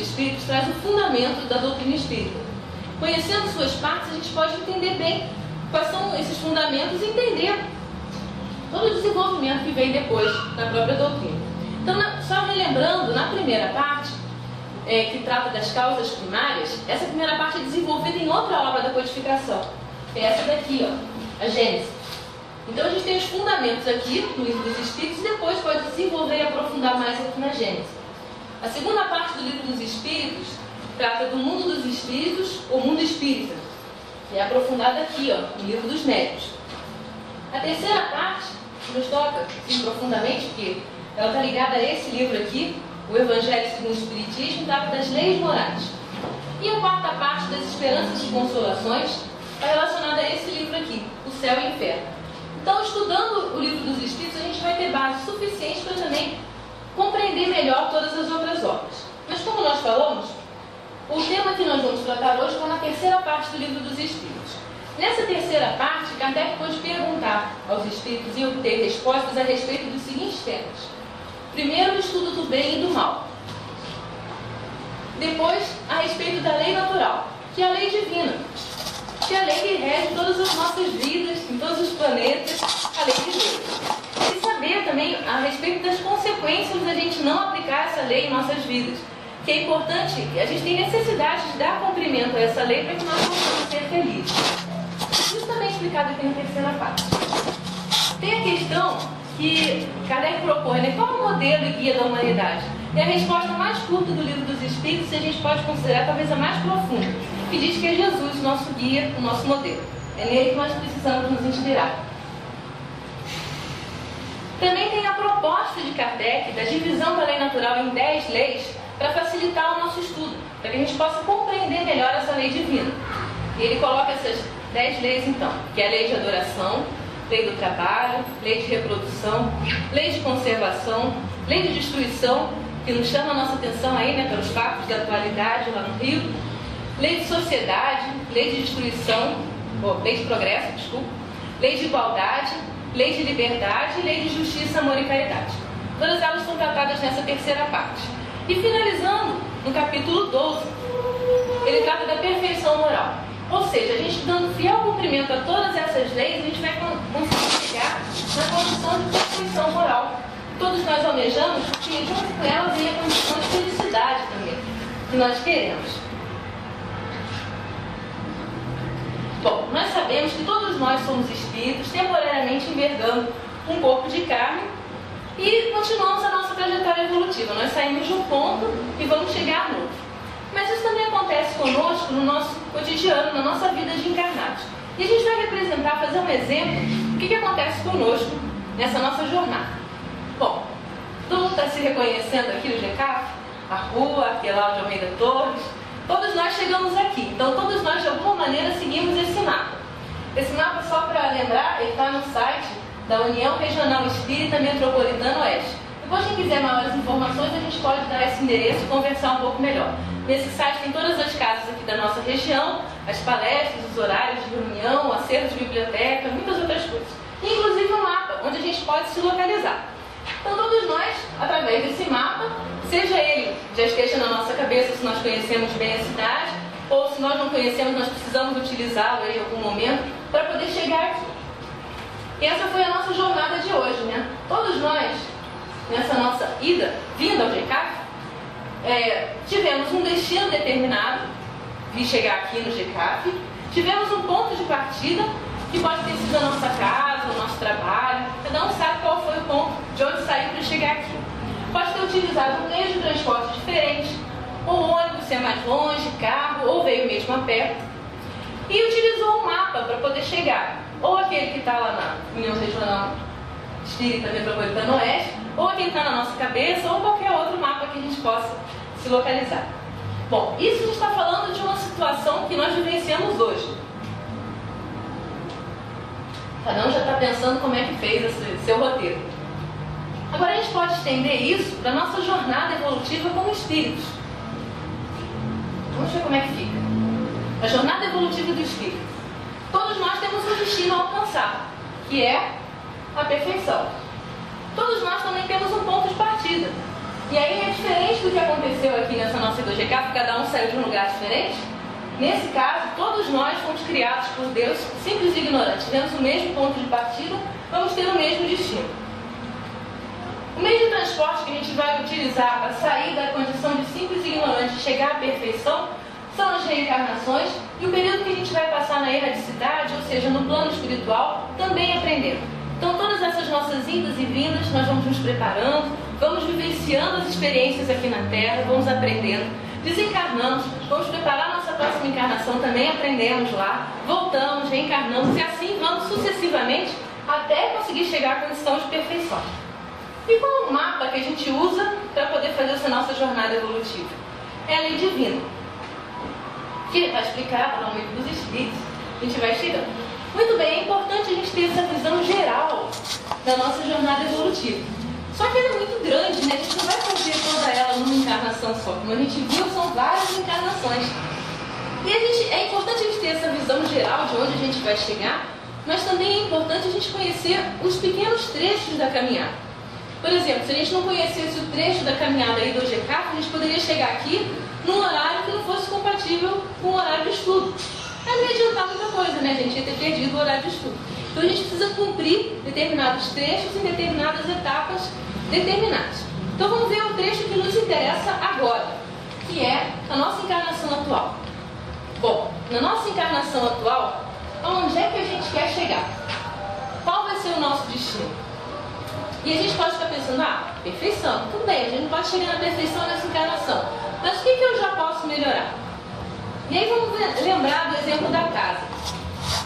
Espíritos traz o fundamento da doutrina espírita. Conhecendo suas partes, a gente pode entender bem quais são esses fundamentos e entender todo o desenvolvimento que vem depois da própria doutrina. Então, só relembrando, na primeira parte, que trata das causas primárias, essa primeira parte é desenvolvida em outra obra da codificação. É essa daqui, ó, a Gênese. Então a gente tem os fundamentos aqui no Livro dos Espíritos e depois pode desenvolver e aprofundar mais aqui na Gênese. A segunda parte do Livro dos Espíritos trata do mundo dos espíritos ou mundo espírita. É aprofundada aqui, ó, no Livro dos Médiuns. A terceira parte nos toca profundamente, porque ela está ligada a esse livro aqui, o Evangelho segundo o Espiritismo, trata das leis morais. E a quarta parte das esperanças e consolações está relacionada a esse livro aqui, o Céu e o Inferno. Então, estudando o Livro dos Espíritos, a gente vai ter base suficiente para também compreender melhor todas as outras obras. Mas, como nós falamos, o tema que nós vamos tratar hoje está na terceira parte do Livro dos Espíritos. Nessa terceira parte, Kardec pôde perguntar aos Espíritos e obter respostas a respeito dos seguintes temas. Primeiro, o estudo do bem e do mal. Depois, a respeito da lei natural, que é a lei divina, que é a lei que rege todas as nossas vidas, em todos os planetas, a lei de Deus. E saber também a respeito das consequências da gente não aplicar essa lei em nossas vidas. Que é importante, a gente tem necessidade de dar cumprimento a essa lei para que nós possamos ser felizes. Isso também é explicado aqui na terceira parte. Tem a questão que Kardec propõe, né? Qual é o modelo e guia da humanidade? É a resposta mais curta do Livro dos Espíritos e a gente pode considerar talvez a mais profunda, que diz que é Jesus, o nosso guia, o nosso modelo. É nele que nós precisamos nos inspirar. Também tem a proposta de Kardec da divisão da lei natural em 10 leis para facilitar o nosso estudo, para que a gente possa compreender melhor essa lei divina. E ele coloca essas 10 leis então, que é a lei de adoração, lei do trabalho, lei de reprodução, lei de conservação, lei de destruição, que nos chama a nossa atenção aí, né, pelos fatos da atualidade lá no Rio, lei de sociedade, lei de destruição, lei de progresso, desculpa, lei de igualdade, lei de liberdade e lei de justiça, amor e caridade. Todas elas são tratadas nessa terceira parte. E finalizando, no capítulo 12, ele trata da perfeição moral. Ou seja, a gente dando fiel cumprimento a todas essas leis, a gente vai conseguir chegar na condição de perfeição moral. Todos nós almejamos, porque junto com elas vem a condição de felicidade também, que nós queremos. Bom, nós sabemos que todos nós somos espíritos, temporariamente envergando um corpo de carne e continuamos a nossa trajetória evolutiva. Nós saímos de um ponto e vamos chegar a outro. Mas isso também acontece conosco no nosso cotidiano, na nossa vida de encarnados. E a gente vai representar, fazer um exemplo do que acontece conosco nessa nossa jornada. Bom, todo mundo está se reconhecendo aqui no GECAF? A rua, Arquelau de Almeida Torres. Todos nós chegamos aqui. Então todos nós de alguma maneira seguimos esse mapa. Esse mapa, só para lembrar, ele está no site da União Regional Espírita Metropolitana Oeste. Depois, quem quiser maiores informações, a gente pode dar esse endereço e conversar um pouco melhor. Nesse site tem todas as casas aqui da nossa região, as palestras, os horários de reunião, o acervo de biblioteca, muitas outras coisas. E, inclusive um mapa, onde a gente pode se localizar. Então todos nós, através desse mapa, seja ele já esteja na nossa cabeça se nós conhecemos bem a cidade, ou se nós não conhecemos, nós precisamos utilizá-lo em algum momento para poder chegar aqui. E essa foi a nossa jornada de hoje, né? Todos nós, nessa nossa vinda ao GECAF, tivemos um destino determinado, de chegar aqui no GECAF, tivemos um ponto de partida, que pode ter sido a nossa casa, o nosso trabalho, cada um sabe qual foi o ponto de onde saiu para chegar aqui. Pode ter utilizado um meio de transporte diferente, ou ônibus, se é mais longe, carro, ou veio mesmo a pé, e utilizou um mapa para poder chegar, ou aquele que está lá na União Regional Espírita Metropolitana Oeste, ou aquele que está na nossa cabeça, ou qualquer outro mapa que a gente possa se localizar. Bom, isso a gente está falando de uma situação que nós vivenciamos hoje. Cada um já está pensando como é que fez esse seu roteiro. Agora a gente pode estender isso para a nossa jornada evolutiva como espíritos. Vamos ver como é que fica. A jornada evolutiva do espírito. Todos nós temos um destino a alcançar, que é a perfeição. Todos nós também temos um ponto de partida. E aí é diferente do que aconteceu aqui nessa nossa do GCAF, cada um saiu de um lugar diferente. Nesse caso, todos nós fomos criados por Deus, simples e ignorantes. Temos o mesmo ponto de partida, vamos ter o mesmo destino. O meio de transporte que a gente vai utilizar para sair da condição de simples e ignorante e chegar à perfeição são as reencarnações e o período que a gente vai passar na erradicidade, ou seja, no plano espiritual, também aprendendo. Então, todas essas nossas indas e vindas, nós vamos nos preparando, vamos vivenciando as experiências aqui na Terra, vamos aprendendo, desencarnamos, vamos preparar a nossa próxima encarnação, também aprendemos lá, voltamos, reencarnamos e assim vamos sucessivamente até conseguir chegar à condição de perfeição. E qual é o mapa que a gente usa para poder fazer essa nossa jornada evolutiva? É a lei divina, que vai explicar no Livro dos Espíritos, a gente vai chegando. Muito bem, é importante a gente ter essa visão geral da nossa jornada evolutiva. Só que ela é muito grande, né? A gente não vai fazer toda ela numa encarnação só. Como a gente viu, são várias encarnações. E é importante a gente ter essa visão geral de onde a gente vai chegar, mas também é importante a gente conhecer os pequenos trechos da caminhada. Por exemplo, se a gente não conhecesse o trecho da caminhada aí do GCAF, a gente poderia chegar aqui num horário que não fosse compatível com o horário de estudo. Aí não ia adiantar muita coisa, né? A gente ia ter perdido o horário de estudo. Então a gente precisa cumprir determinados trechos em determinadas etapas determinadas. Então vamos ver o trecho que nos interessa agora, que é a nossa encarnação atual. Bom, na nossa encarnação atual, aonde é que a gente quer chegar? Qual vai ser o nosso destino? E a gente pode ficar pensando, perfeição, tudo bem, a gente não pode chegar na perfeição nessa encarnação. Mas o que eu já posso melhorar? E aí vamos lembrar do exemplo da casa.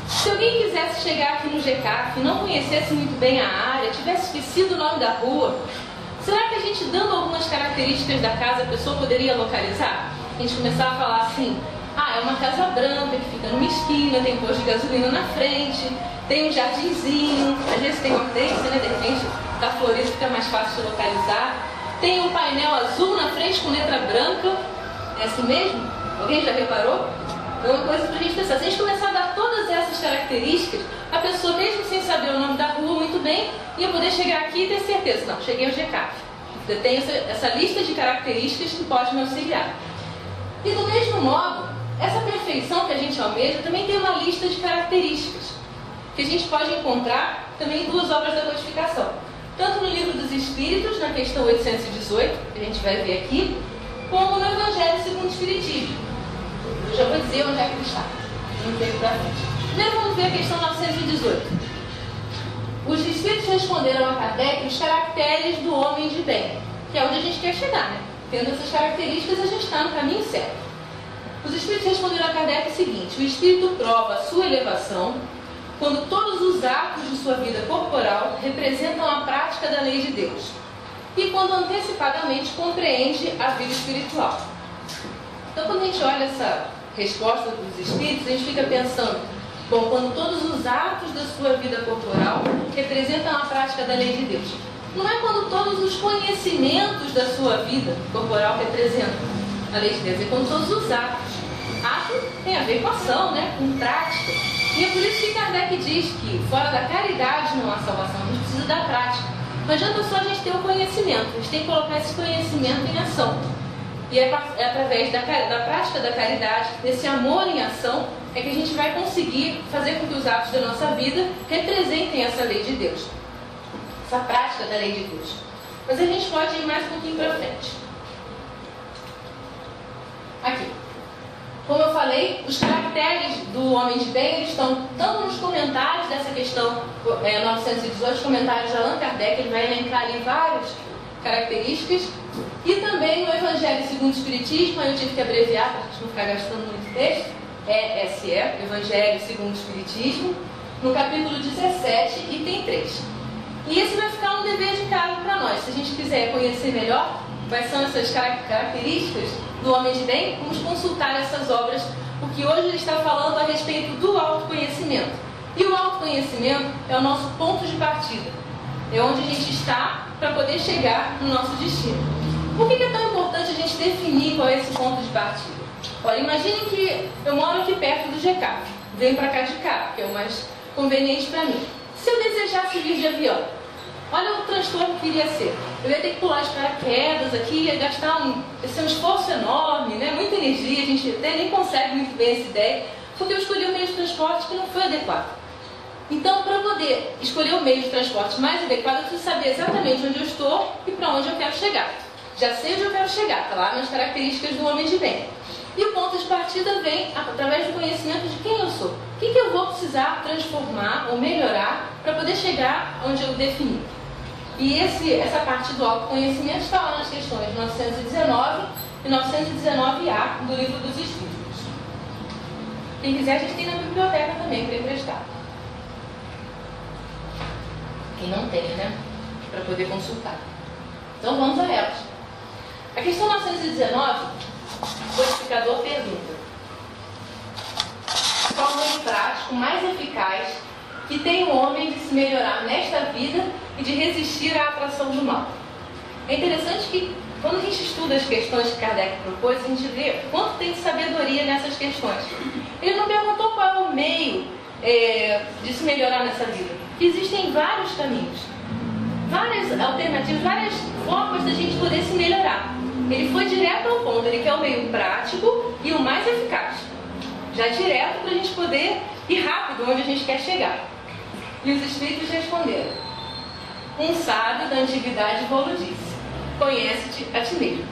Se alguém quisesse chegar aqui no GCAF, não conhecesse muito bem a área, tivesse esquecido o nome da rua, será que a gente, dando algumas características da casa, a pessoa poderia localizar? A gente começar a falar assim, é uma casa branca que fica numa esquina, tem posto de gasolina na frente, tem um jardinzinho, às vezes tem hortênsia, né? De repente, da floresta fica mais fácil de localizar. Tem um painel azul na frente com letra branca, é assim mesmo? Alguém já reparou? É uma coisa para a gente pensar. Se a gente começar a dar todas essas características, a pessoa, mesmo sem saber o nome da rua muito bem, ia poder chegar aqui e ter certeza. Não, cheguei ao GCAF. Eu tenho essa lista de características que pode me auxiliar. E do mesmo modo, essa perfeição que a gente almeja também tem uma lista de características que a gente pode encontrar também em duas obras da codificação. Tanto no Livro dos Espíritos, na questão 818, que a gente vai ver aqui, como no Evangelho segundo o Espiritismo. Eu já vou dizer onde é que ele está. Vamos ver para frente. Primeiro vamos ver a questão 918. Os Espíritos responderam a Kardec os caracteres do homem de bem, que é onde a gente quer chegar, né? Tendo essas características, a gente está no caminho certo. Os Espíritos responderam a Kardec o seguinte: o Espírito prova a sua elevação quando todos os atos de sua vida corporal representam a prática da lei de Deus e quando antecipadamente compreende a vida espiritual. Então, quando a gente olha essa resposta dos Espíritos, a gente fica pensando, bom, quando todos os atos da sua vida corporal representam a prática da lei de Deus. Não é quando todos os conhecimentos da sua vida corporal representam a lei de Deus, é quando todos os atos. Ato tem a ver com ação, né? Com prática. E é por isso que Kardec diz que fora da caridade não há salvação, a gente precisa da prática. Não adianta só a gente ter o conhecimento, a gente tem que colocar esse conhecimento em ação. E é através da prática da caridade, desse amor em ação, é que a gente vai conseguir fazer com que os atos da nossa vida representem essa lei de Deus. Essa prática da lei de Deus. Mas a gente pode ir mais um pouquinho para frente. Aqui. Como eu falei, os caracteres do homem de bem, eles estão tanto nos comentários dessa questão 918, os comentários de Allan Kardec, ele vai elencar ali várias características, e também no Evangelho segundo o Espiritismo, aí eu tive que abreviar para a gente não ficar gastando muito texto, ESE, Evangelho segundo o Espiritismo, no capítulo 17, item 3. E esse vai ficar um dever de casa para nós. Se a gente quiser conhecer melhor quais são essas características do homem de bem, vamos consultar essas obras, porque hoje ele está falando a respeito do autoconhecimento. E o autoconhecimento é o nosso ponto de partida. É onde a gente está para poder chegar no nosso destino. Por que é tão importante a gente definir qual é esse ponto de partida? Olha, imagine que eu moro aqui perto do GCAF, venho para cá de carro, que é o mais conveniente para mim. Se eu desejasse vir de avião, olha o transtorno que iria ser. Eu ia ter que pular de paraquedas aqui, ia gastar um esforço enorme, né? energia, a gente até nem consegue muito bem essa ideia, porque eu escolhi um meio de transporte que não foi adequado. Então, para poder escolher o meio de transporte mais adequado, eu preciso saber exatamente onde eu estou e para onde eu quero chegar. Já sei onde eu quero chegar, está lá nas características do homem de bem. E o ponto de partida vem através do conhecimento de quem eu sou. O que eu vou precisar transformar ou melhorar para poder chegar onde eu defini. E essa parte do autoconhecimento está lá nas questões 919 e 919A do Livro dos Espíritos. Quem quiser, a gente tem na biblioteca também para emprestar. Quem não tem, né? Para poder consultar. Então vamos a elas. A questão 919, o codificador pergunta: qual o meio prático mais eficaz que tem o homem de se melhorar nesta vida e de resistir à atração do mal? É interessante que, quando a gente estuda as questões que Kardec propôs, a gente vê quanto tem de sabedoria nessas questões. Ele não perguntou qual é o meio de se melhorar nessa vida. Existem vários caminhos, várias alternativas, várias formas da gente poder se melhorar. Ele foi direto ao ponto, ele quer o meio prático e o mais eficaz. Já direto para a gente poder ir rápido onde a gente quer chegar. E os Espíritos responderam: um sábio da antiguidade vou-lo disse: conhece-te a ti mesmo.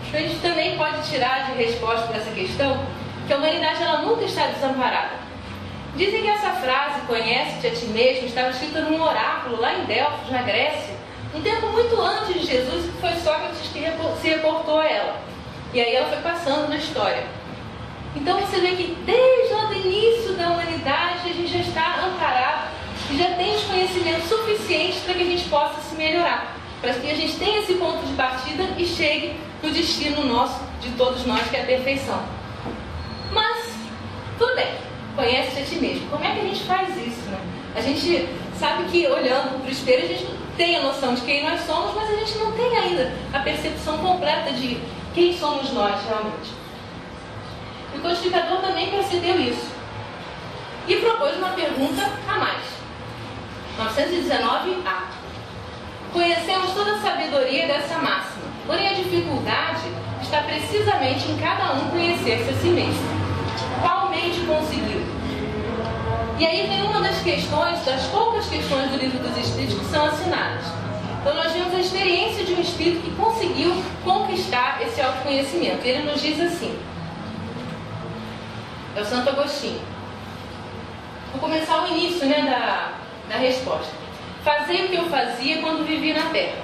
Então a gente também pode tirar de resposta para essa questão que a humanidade ela nunca está desamparada. Dizem que essa frase, conhece-te a ti mesmo, estava escrita num oráculo lá em Delfos, na Grécia, um tempo muito antes de Jesus, que foi Sócrates que se reportou a ela. E aí ela foi passando na história. Então você vê que desde o início da humanidade a gente já está amparado e já tem os conhecimentos suficientes para que a gente possa se melhorar, para que a gente tenha esse ponto de partida e chegue no destino nosso, de todos nós, que é a perfeição. Mas, tudo bem, conhece-te a ti mesmo. Como é que a gente faz isso, né? A gente sabe que olhando para o espelho a gente tem a noção de quem nós somos, mas a gente não tem ainda a percepção completa de quem somos nós realmente. O codificador também percebeu isso e propôs uma pergunta a mais. 919A. Conhecemos toda a sabedoria dessa máxima, porém a dificuldade está precisamente em cada um conhecer-se a si mesmo. Qual meio de conseguir? E aí vem uma das questões, das poucas questões do Livro dos Espíritos que são assinadas. Então nós vemos a experiência de um espírito que conseguiu conquistar esse autoconhecimento. Ele nos diz assim, é o Santo Agostinho. Vou começar o início, né, da resposta. Fazei o que eu fazia quando vivia na Terra.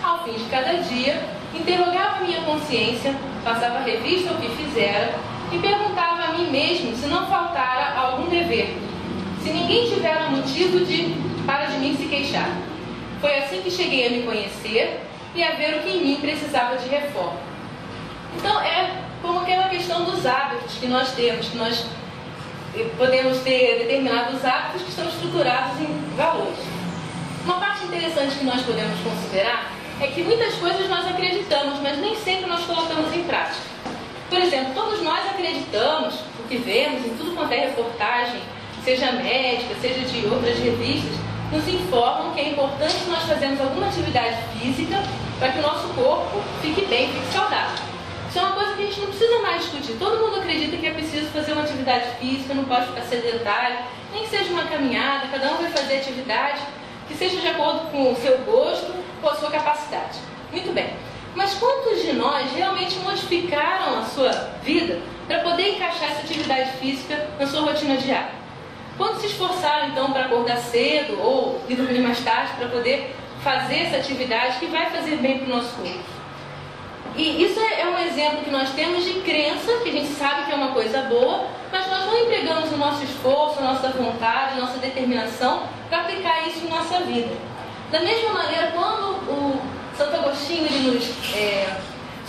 Ao fim de cada dia, interrogava minha consciência, passava revista ao que fizera e perguntava a mim mesmo se não faltara algum dever, se ninguém tivera motivo para de mim se queixar. Foi assim que cheguei a me conhecer e a ver o que em mim precisava de reforma. Então é como aquela questão dos hábitos que nós temos, que nós podemos ter determinados hábitos que estão estruturados em valores. Uma parte interessante que nós podemos considerar é que muitas coisas nós acreditamos, mas nem sempre nós colocamos em prática. Por exemplo, todos nós acreditamos o que vemos em tudo quanto é reportagem, seja médica, seja de outras revistas, nos informam que é importante que nós fazemos alguma atividade física para que o nosso corpo fique bem, fique saudável. Isso é uma coisa que a gente não precisa mais discutir. Todo mundo acredita que é preciso fazer uma atividade física, não pode ficar sedentário, nem que seja uma caminhada, cada um vai fazer atividade que seja de acordo com o seu gosto ou a sua capacidade. Muito bem. Mas quantos de nós realmente modificaram a sua vida para poder encaixar essa atividade física na sua rotina diária? Quantos se esforçaram então para acordar cedo ou ir dormir mais tarde para poder fazer essa atividade que vai fazer bem para o nosso corpo? E isso é um exemplo que nós temos de crença, que a gente sabe que é uma coisa boa, mas nós não empregamos o nosso esforço, a nossa vontade, a nossa determinação para aplicar isso em nossa vida. Da mesma maneira, quando o Santo Agostinho ele nos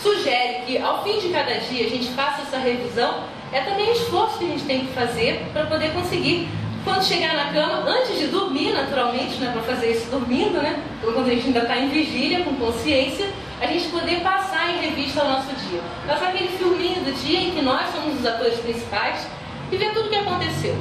sugere que ao fim de cada dia a gente faça essa revisão, é também um esforço que a gente tem que fazer para poder conseguir, quando chegar na cama, antes de dormir, naturalmente, né, para fazer isso dormindo, né, então, quando a gente ainda está em vigília, com consciência, a gente poder passar em revista o nosso dia. Passar aquele filminho do dia em que nós somos os atores principais e ver tudo o que aconteceu.